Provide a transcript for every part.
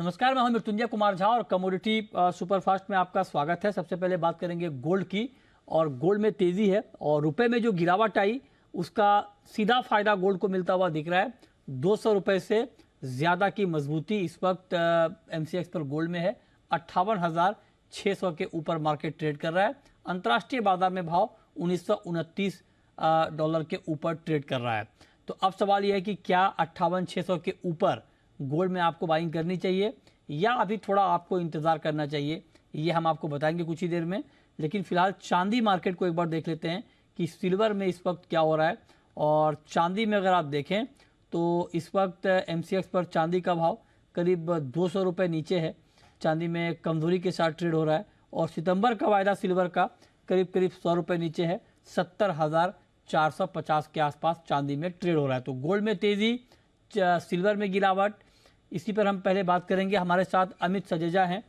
नमस्कार, मैं हूं मृत्युंजय कुमार झा और कमोडिटी सुपरफास्ट में आपका स्वागत है। सबसे पहले बात करेंगे गोल्ड की, और गोल्ड में तेजी है और रुपए में जो गिरावट आई उसका सीधा फायदा गोल्ड को मिलता हुआ दिख रहा है। 200 रुपए से ज्यादा की मजबूती इस वक्त एमसीएक्स पर गोल्ड में है। 58,600 के ऊपर मार्केट ट्रेड कर रहा है। अंतर्राष्ट्रीय बाजार में भाव 1929 डॉलर के ऊपर ट्रेड कर रहा है। तो अब सवाल यह है कि क्या 58,600 के ऊपर गोल्ड में आपको बाइंग करनी चाहिए या अभी थोड़ा आपको इंतजार करना चाहिए, ये हम आपको बताएंगे कुछ ही देर में। लेकिन फिलहाल चांदी मार्केट को एक बार देख लेते हैं कि सिल्वर में इस वक्त क्या हो रहा है। और चांदी में अगर आप देखें तो इस वक्त एमसीएक्स पर चांदी का भाव करीब 200 रुपये नीचे है। चांदी में कमजोरी के साथ ट्रेड हो रहा है और सितंबर का वायदा सिल्वर का करीब करीब 100 रुपये नीचे है। 70,450 के आसपास चांदी में ट्रेड हो रहा है। तो गोल्ड में तेजी, सिल्वर में गिरावट, इसी पर हम पहले बात करेंगे। हमारे साथ अमित सजेजा हैं,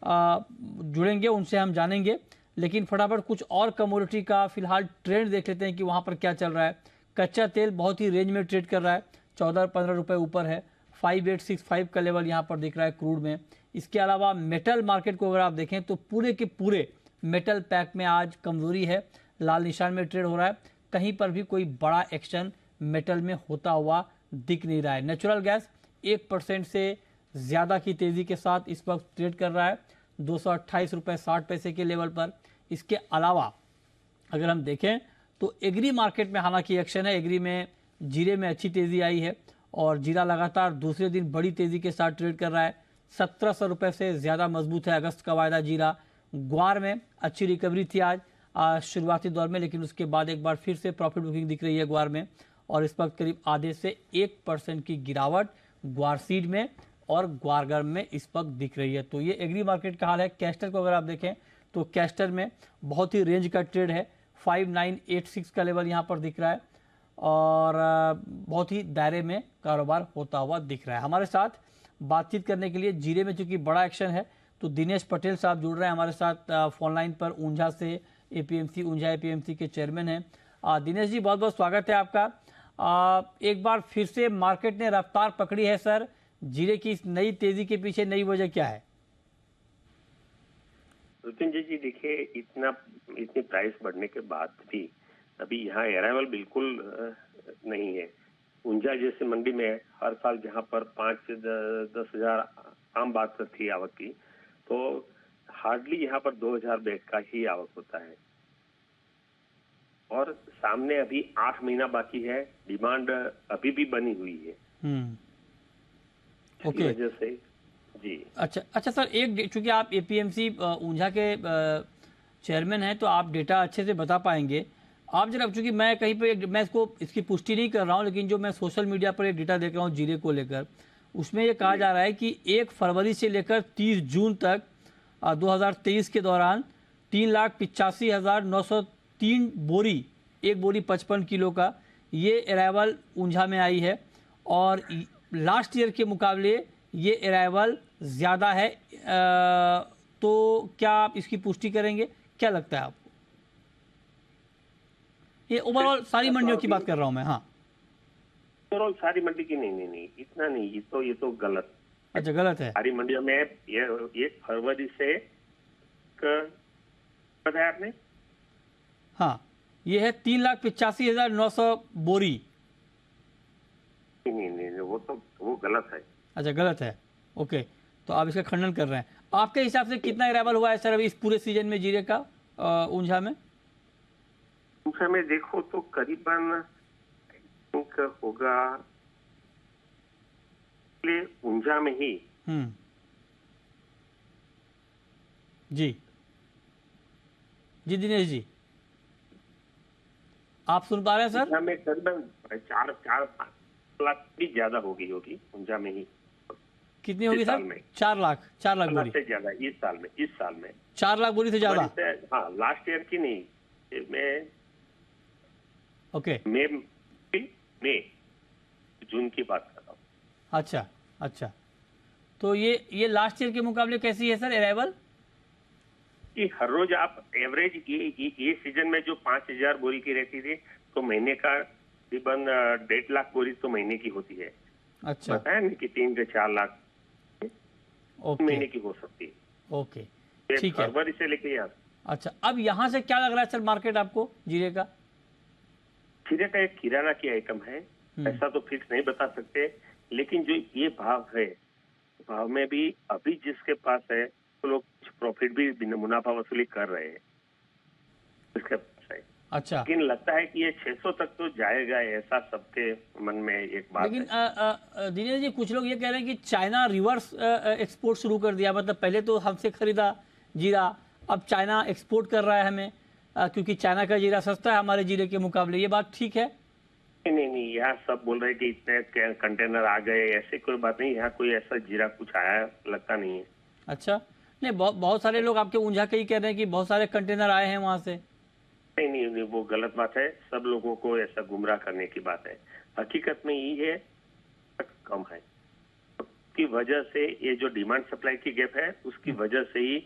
जुड़ेंगे, उनसे हम जानेंगे। लेकिन फटाफट कुछ और कमोडिटी का फिलहाल ट्रेंड देख लेते हैं कि वहाँ पर क्या चल रहा है। कच्चा तेल बहुत ही रेंज में ट्रेड कर रहा है, 14-15 रुपये ऊपर है। 5865 का लेवल यहाँ पर दिख रहा है क्रूड में। इसके अलावा मेटल मार्केट को अगर आप देखें तो पूरे के पूरे मेटल पैक में आज कमजोरी है, लाल निशान में ट्रेड हो रहा है। कहीं पर भी कोई बड़ा एक्शन मेटल में होता हुआ दिख नहीं रहा है। नेचुरल गैस 1% से ज़्यादा की तेज़ी के साथ इस वक्त ट्रेड कर रहा है 228 रुपये 60 पैसे के लेवल पर। इसके अलावा अगर हम देखें तो एग्री मार्केट में हालांकि एक्शन है। एग्री में जीरे में अच्छी तेज़ी आई है और जीरा लगातार दूसरे दिन बड़ी तेज़ी के साथ ट्रेड कर रहा है। 1700 रुपये से ज़्यादा मजबूत है अगस्त का वायदा जीरा। ग्वार में अच्छी रिकवरी थी आज शुरुआती दौर में, लेकिन उसके बाद एक बार फिर से प्रॉफिट बुकिंग दिख रही है ग्वार में। और इस वक्त करीब आधे से 1% की गिरावट ग्वार सीड में और ग्वारगर्म में इस वक्त दिख रही है। तो ये एग्री मार्केट का हाल है। कैस्टर को अगर आप देखें तो कैस्टर में बहुत ही रेंज का ट्रेड है। 5986 का लेवल यहाँ पर दिख रहा है और बहुत ही दायरे में कारोबार होता हुआ दिख रहा है। हमारे साथ बातचीत करने के लिए जीरे में चूंकि बड़ा एक्शन है तो दिनेश पटेल साहब जुड़ रहे हैं हमारे साथ फोन लाइन पर। ऊंझा से एपीएमसी, ऊंझा एपीएमसी के चेयरमैन हैं। दिनेश जी, बहुत बहुत स्वागत है आपका। एक बार फिर से मार्केट ने रफ्तार पकड़ी है सर। जीरे की इस नई तेजी के पीछे नई वजह क्या है? मृत्युंजय जी, देखिए, इतनी प्राइस बढ़ने के बाद भी अभी यहाँ अराइवल बिल्कुल नहीं है। ऊंझा जैसे मंडी में हर साल जहाँ पर 5 से 10 हजार आम बात थी आवक की, तो हार्डली यहाँ पर 2000 बैग का ही आवक होता है। और सामने अभी 8 महीना बाकी है, डिमांड अभी भी बनी हुई है। ओके, वजह से जी। अच्छा सर, एक चूंकि आप एपीएमसी ऊंझा के चेयरमैन हैं तो आप डेटा अच्छे से बता पाएंगे। आप जरा, चूंकि मैं कहीं पे मैं इसकी पुष्टि नहीं कर रहा हूं, लेकिन जो मैं सोशल मीडिया पर एक डेटा देख रहा हूं जीरे को लेकर, उसमें ये कहा जा रहा है कि 1 फरवरी से लेकर 30 जून तक 2023 के दौरान 3,85,903 बोरी, एक बोरी 55 किलो का, ये अराइवल ऊंझा में आई है। और लास्ट ईयर के मुकाबले ये अराइवल ज़्यादा है। तो क्या आप इसकी पुष्टि करेंगे? क्या लगता है आपको? ये ओवरऑल सारी मंडियों की बात कर रहा हूं मैं। हाँ, ओवरऑल सारी मंडी की नहीं, इतना नहीं, ये तो गलत। अच्छा, गलत है। सारी मंडियों में ये 1 फरवरी से बताया आपने? हाँ, ये है 3,85,900 बोरी। नहीं, वो गलत है। अच्छा, गलत है। ओके, तो आप इसका खंडन कर रहे हैं। आपके हिसाब से कितना अराइवल हुआ है सर अभी इस पूरे सीजन में जीरे का ऊंझा में? ऊंझा में देखो तो करीबन होगा ऊंझा में ही। जी दिनेश जी, आप सुन पा रहे हैं सर? ऊंझा में करीबन 4 लाख भी ज्यादा होगी ऊंझा में ही। कितनी होगी सर? 4 लाख बोरी से ज्यादा इस साल में 4 लाख बोरी से ज्यादा। हाँ, लास्ट ईयर की नहीं, मैं ओके, मई जून की बात कर रहा हूँ। अच्छा, तो ये लास्ट ईयर के मुकाबले कैसी है सर अराइवल? कि हर रोज आप एवरेज ये सीजन में जो 5000 बोरी की रहती थी, तो महीने का तकरीबन 1.5 लाख बोरी तो महीने की होती है। अच्छा, बताया नहीं कि 3 से 4 लाख। ओके महीने की हो सकती है। ओके ये ठीक है। फरवरी से लेके यहाँ अच्छा, अब यहाँ से क्या लग रहा है सर मार्केट आपको जीरे का? खीरे का एक किराना की आइटम है, ऐसा तो फिक्स नहीं बता सकते, लेकिन जो ये भाव है, भाव में भी अभी जिसके पास है तो लोग प्रॉफिट भी मुनाफा वसूली कर रहे हैं इसके पास है। अच्छा, लेकिन लगता है कि ये 600 तक तो जाएगा, ऐसा सबके मन में एक बात लेकिन है। दिनेश जी कुछ लोग ये कह रहे हैं कि चाइना रिवर्स एक्सपोर्ट शुरू कर दिया, मतलब पहले तो हमसे खरीदा जीरा, अब चाइना एक्सपोर्ट कर रहा है हमें, क्योंकि चाइना का जीरा सस्ता है हमारे जीरे के मुकाबले। ये बात ठीक है? नहीं, यहाँ सब बोल रहे हैं कि इतने कंटेनर आ गए, ऐसे कोई बात नहीं। यहाँ कोई ऐसा जीरा कुछ आया लगता नहीं है। अच्छा, नहीं बहुत बहुत सारे लोग आपके ऊंझा के ही कह रहे हैं कि बहुत सारे कंटेनर आए हैं वहां से। नहीं, वो गलत बात है। सब लोगों को ऐसा गुमराह करने की बात है। हकीकत में ये है कम है, की वजह से ये जो डिमांड सप्लाई की गैप है उसकी वजह से ही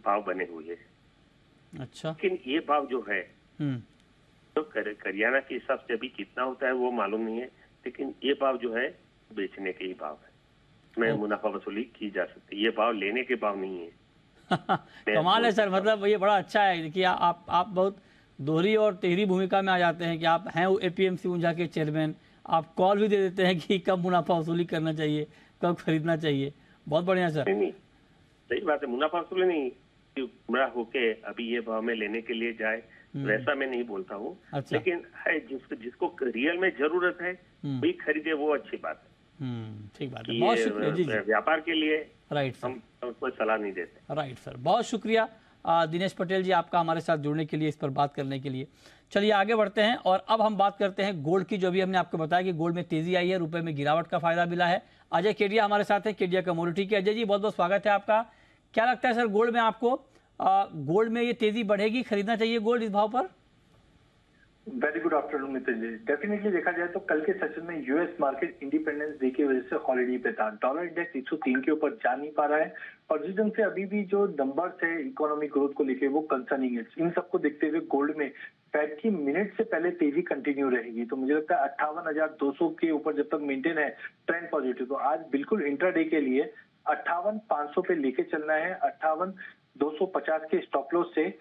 भाव बने हुए हैं। अच्छा, लेकिन ये भाव जो है हम्म, तो करियाना के हिसाब से अभी कितना होता है वो मालूम नहीं है, लेकिन ये भाव जो है बेचने के ही भाव है। इसमें मुनाफा वसूली की जा सकती है, ये भाव लेने के भाव नहीं है। कमाल है सर, मतलब ये बड़ा अच्छा है कि आप बहुत दोहरी और तिहरी भूमिका में आ जाते हैं कि आप हैं एपीएमसी ऊंझा के चेयरमैन, आप कॉल भी दे देते हैं कि कब मुनाफा वसूली करना चाहिए, कब खरीदना चाहिए। बहुत बढ़िया सर। नहीं, सही बात है। मुनाफा वसूली नहीं कि गुमराह होके अभी ये भाव में लेने के लिए जाए, वैसा मैं नहीं बोलता हूँ। अच्छा। लेकिन है जिसको रियल में जरूरत है वही खरीदे, वो अच्छी बात है। ठीक बात है, कि बहुत ये शुक्रिया जी जी। व्यापार के लिए राइट सर, हम कोई सलाह नहीं देते। राइट सर, बहुत शुक्रिया दिनेश पटेल जी आपका हमारे साथ जुड़ने के लिए, इस पर बात करने के लिए। चलिए आगे बढ़ते हैं और अब हम बात करते हैं गोल्ड की। जो भी हमने आपको बताया कि गोल्ड में तेजी आई है, रुपए में गिरावट का फायदा मिला है। अजय केडिया हमारे साथ हैं, केडिया कमोडिटी के। अजय जी बहुत बहुत स्वागत है आपका। क्या लगता है सर गोल्ड में आपको, गोल्ड में ये तेजी बढ़ेगी, खरीदना चाहिए गोल्ड इस भाव पर? वेरी गुड आफ्टरनून मित्र जी। डेफिनेटली देखा जाए तो कल के सेशन में यूएस मार्केट इंडिपेंडेंस डे की वजह से हॉलिडे पे था। डॉलर इंडेक्स 103 के ऊपर जा नहीं पा रहा है और जिस ढंग से अभी भी जो नंबर्स है इकोनॉमिक ग्रोथ को लेके वो कंसर्निंग है। इन सबको देखते हुए गोल्ड में फेड की मिनट से पहले तेजी कंटिन्यू रहेगी। तो मुझे लगता है 58,200 के ऊपर जब तक मेंटेन है ट्रेंड पॉजिटिव, तो आज बिल्कुल इंट्राडे के लिए 58,500 पे लेके चलना है। 58,250 के स्टॉप लॉस से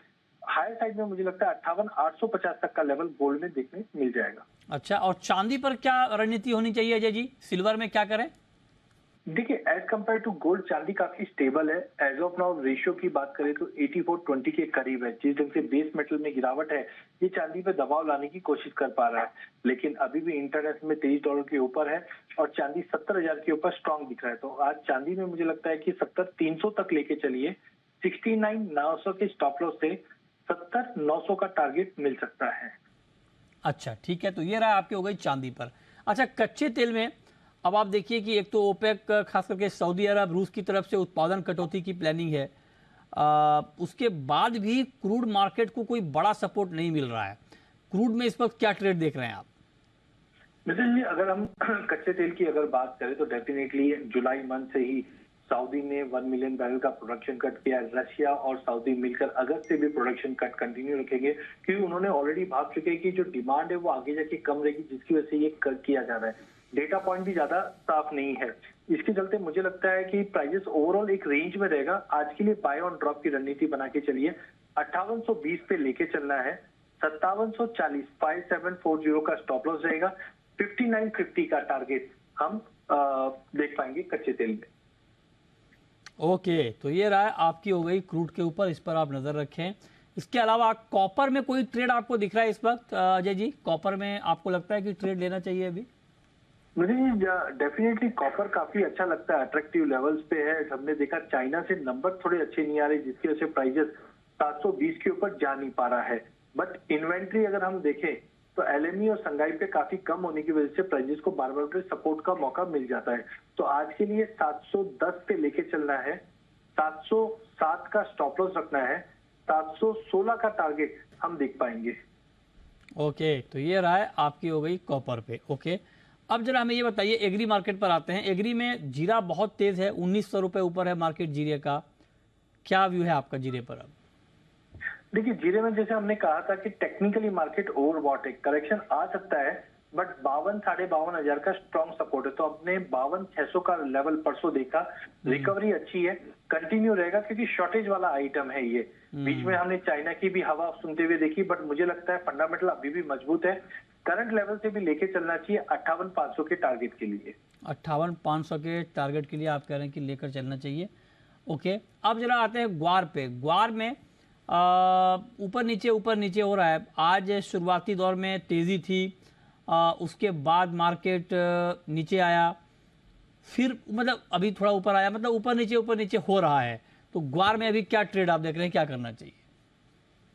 हायर साइड में मुझे लगता है 58,850 तक का लेवल गोल्ड में देखने मिल जाएगा। अच्छा, और चांदी पर क्या रणनीति होनी चाहिए अजय जी? सिल्वर में क्या करें? देखिए एज कंपेयर टू गोल्ड चांदी काफी स्टेबल है। एज ऑफ नाउ रेशियो की बात करें तो 84:20 के करीब है। जिस ढंग से बेस मेटल में गिरावट है ये चांदी पे दबाव लाने की कोशिश कर पा रहा है, लेकिन अभी भी इंटरनेशनल में $23 के ऊपर है और चांदी 70,000 के ऊपर स्ट्रॉन्ग दिख रहा है। तो आज चांदी में मुझे लगता है कि 70,300 तक लेके चलिए। 69,900 के स्टॉप लॉस से 70,900 का टारगेट मिल सकता है। अच्छा ठीक है, तो ये रहा आपकी हो गई चांदी पर। अच्छा, कच्चे तेल में अब आप देखिए कि एक तो ओपेक खास करके सऊदी अरब रूस की तरफ से उत्पादन कटौती की प्लानिंग है, उसके बाद भी क्रूड मार्केट को कोई बड़ा सपोर्ट नहीं मिल रहा है। क्रूड में इस वक्त क्या ट्रेड देख रहे हैं आप? मित्र जी अगर हम कच्चे तेल की अगर बात करें तो डेफिनेटली जुलाई मंथ से ही सऊदी ने 1 मिलियन बैरल का प्रोडक्शन कट किया। रशिया और सऊदी मिलकर अगस्त से भी प्रोडक्शन कट कंटिन्यू रखेंगे, क्योंकि उन्होंने ऑलरेडी भाग चुके हैं कि जो डिमांड है वो आगे जाके कम रहेगी, जिसकी वजह से ये कट किया जा रहा है। डेटा पॉइंट भी ज्यादा साफ नहीं है, इसके चलते मुझे लगता है कि प्राइजेस ओवरऑल एक रेंज में रहेगा। आज के लिए बाय ऑन ड्रॉप की रणनीति बना के चलिए। 5820 पे लेके चलना है। 5740 5740 का स्टॉप लॉस रहेगा। 5950 का टारगेट हम देख पाएंगे कच्चे तेल में। ओके, तो ये रहा आपकी हो गई क्रूड के ऊपर, इस पर आप नजर रखें। इसके अलावा कॉपर में कोई ट्रेड आपको दिख रहा है इस वक्त अजय जी? कॉपर में आपको लगता है कि ट्रेड लेना चाहिए अभी? मुझे डेफिनेटली कॉपर काफी अच्छा लगता है, अट्रैक्टिव लेवल्स पे है। हमने देखा चाइना से नंबर थोड़े अच्छे नहीं आ रहे, जिसकी वजह से प्राइजेस 720 के ऊपर जा नहीं पा रहा है। बट इन्वेंट्री अगर हम देखें तो एलएमई और संगाई पे काफी कम होने की वजह से प्राइजेस को बार बार पे सपोर्ट का मौका मिल जाता है। तो आज के लिए 710 पे लेके चलना है। 707 का स्टॉप लॉस रखना है। 716 का टारगेट हम देख पाएंगे। ओके, तो ये रहा है आपकी हो गई कॉपर पे। ओके, अब जरा हमें ये बताइए एग्री मार्केट पर आते हैं। एग्री में जीरा बहुत तेज है, 1900 रुपए ऊपर है मार्केट जीरे का। क्या व्यू है आपका जीरे पर अब? देखिए जीरे में जैसे हमने कहा था कि टेक्निकली मार्केट ओवरबॉट है, करेक्शन आ सकता है, बट 52-52,500 का स्ट्रॉन्ग सपोर्ट है। तो अपने 52,600 का लेवल परसों देखा, रिकवरी अच्छी है, कंटिन्यू रहेगा क्योंकि शॉर्टेज वाला आइटम है ये। बीच में हमने चाइना की भी हवा सुनते हुए देखी, बट मुझे लगता है फंडामेंटल अभी भी मजबूत है। करंट लेवल से भी लेके चलना चाहिए 58,500 के टारगेट के लिए। 58,500 के टारगेट के लिए आप कह रहे हैं कि लेकर चलना चाहिए। ओके, अब जरा आते हैं ग्वार पे। ग्वार में ऊपर नीचे हो रहा है। आज शुरुआती दौर में तेज़ी थी, उसके बाद मार्केट नीचे आया, फिर मतलब अभी थोड़ा ऊपर आया, मतलब ऊपर नीचे हो रहा है। तो ग्वार में अभी क्या ट्रेड आप देख रहे हैं, क्या करना चाहिए?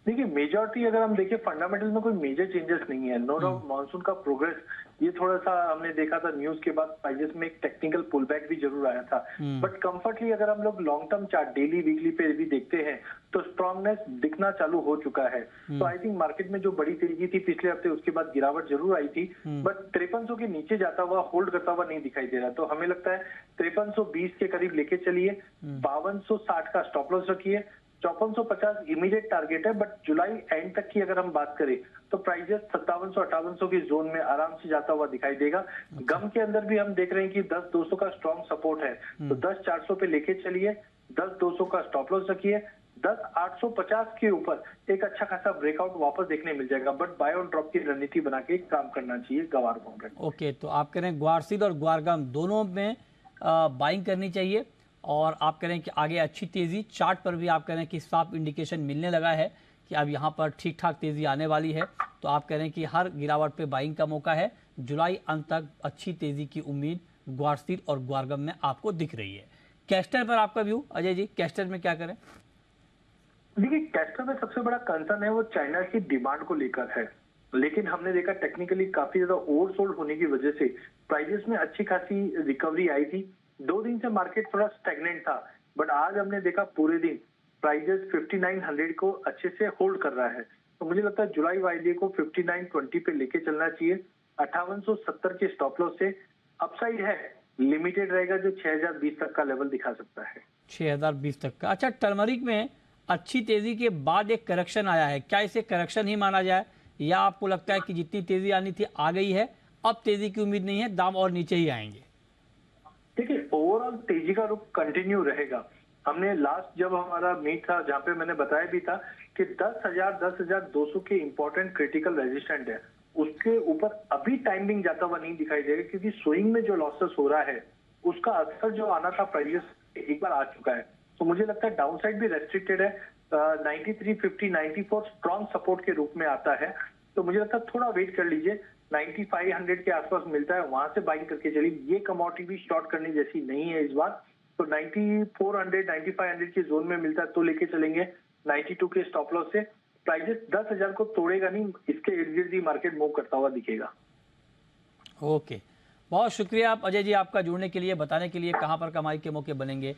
देखिए, मेजॉरिटी अगर हम देखें फंडामेंटल में कोई मेजर चेंजेस नहीं है। नो डाउट मानसून का प्रोग्रेस ये थोड़ा सा हमने देखा था न्यूज के बाद, प्राइजेस में एक टेक्निकल पुल बैक भी जरूर आया था। बट कंफर्टली अगर हम लोग long term chart daily weekly पे भी देखते हैं तो स्ट्रांगनेस दिखना चालू हो चुका है। तो आई थिंक मार्केट में जो बड़ी तेजी थी पिछले हफ्ते, उसके बाद गिरावट जरूर आई थी, बट 5300 के नीचे जाता हुआ होल्ड करता हुआ नहीं दिखाई दे रहा। तो हमें लगता है 5320 के करीब लेके चलिए, 5260 का स्टॉप लॉस रखिए, 5450 इमीडिएट टारगेट है। बट जुलाई एंड तक की अगर हम बात करें तो प्राइजेस 5700-5800 की जोन में आराम से जाता हुआ दिखाई देगा। गम के अंदर भी हम देख रहे हैं कि 10-200 का स्ट्रॉन्ग सपोर्ट है, तो 10-400 पे लेके चलिए, 10-200 का स्टॉप लॉस रखिए, 10-850 के ऊपर एक अच्छा खासा ब्रेकआउट वापस देखने मिल जाएगा। बट बाय ऑन ड्रॉप की रणनीति बना के काम करना चाहिए गवार कॉन्ट्रैक्ट। ओके, तो आप कह रहे हैं ग्वारसील और ग्वारगम दोनों में बाइंग करनी चाहिए, और आप कह रहे हैं कि आगे अच्छी तेज़ी, चार्ट पर भी आप कह रहे हैं कि साफ इंडिकेशन मिलने लगा है कि अब यहाँ पर ठीक ठाक तेज़ी आने वाली है। तो आप कह रहे हैं कि हर गिरावट पे बाइंग का मौका है। जुलाई अंत तक अच्छी तेज़ी की उम्मीद ग्वारसील और ग्वारगम में आपको दिख रही है। कैस्टर पर आपका व्यू अजय जी, कैस्टर में क्या करें? देखिए, कैस्टर में सबसे बड़ा कंसर्न है वो चाइना की डिमांड को लेकर है, लेकिन हमने देखा टेक्निकली काफी ज्यादा ओवरसोल्ड होने की वजह से प्राइजेस में अच्छी खासी रिकवरी आई थी। 2 दिन से मार्केट थोड़ा स्टैग्नेंट था, बट आज हमने देखा पूरे दिन प्राइजेस 5900 को अच्छे से होल्ड कर रहा है। तो मुझे लगता है जुलाई वाइडे को 5920 पे लेके चलना चाहिए, 5870 के स्टॉप लॉस से। अपसाइड है, लिमिटेड रहेगा, जो 6020 तक का लेवल दिखा सकता है। 6020 तक का। अच्छा, टर्मरिक में अच्छी तेज़ी के बाद एक करेक्शन आया है, क्या इसे करेक्शन ही माना जाए, या आपको लगता है कि जितनी तेज़ी आनी थी आ गई है, अब तेज़ी की उम्मीद नहीं है, दाम और नीचे ही आएंगे? देखिए, ओवरऑल तेजी का रुख कंटिन्यू रहेगा। हमने लास्ट जब हमारा मीट था जहां पे मैंने बताया भी था कि 10,200 के इंपॉर्टेंट क्रिटिकल रेजिस्टेंट है, उसके ऊपर अभी टाइमिंग जाता हुआ नहीं दिखाई देगा, क्योंकि स्विंग में जो लॉसेस हो रहा है उसका असर जो आना था प्राइस एक बार आ चुका है। तो मुझे लगता है डाउन साइड भी रेस्ट्रिक्टेड है। 9350 94 स्ट्रॉन्ग सपोर्ट के रूप में आता है। तो मुझे लगता है थोड़ा वेट कर लीजिए, 9500 के आसपास मिलता है, वहां से बाइंग करके चलिए। ये कमोडिटी भी शॉर्ट करने जैसी नहीं है इस बार। तो 9400 9500 के जोन में मिलता है तो लेके चलेंगे, 92 के स्टॉप लॉस से। प्राइजेस 10,000 को तोड़ेगा नहीं, इसके इर्द गिर्द ही मार्केट मूव करता हुआ दिखेगा। ओके, बहुत शुक्रिया आप अजय जी, आपका जुड़ने के लिए, बताने के लिए कहां पर कमाई के मौके बनेंगे।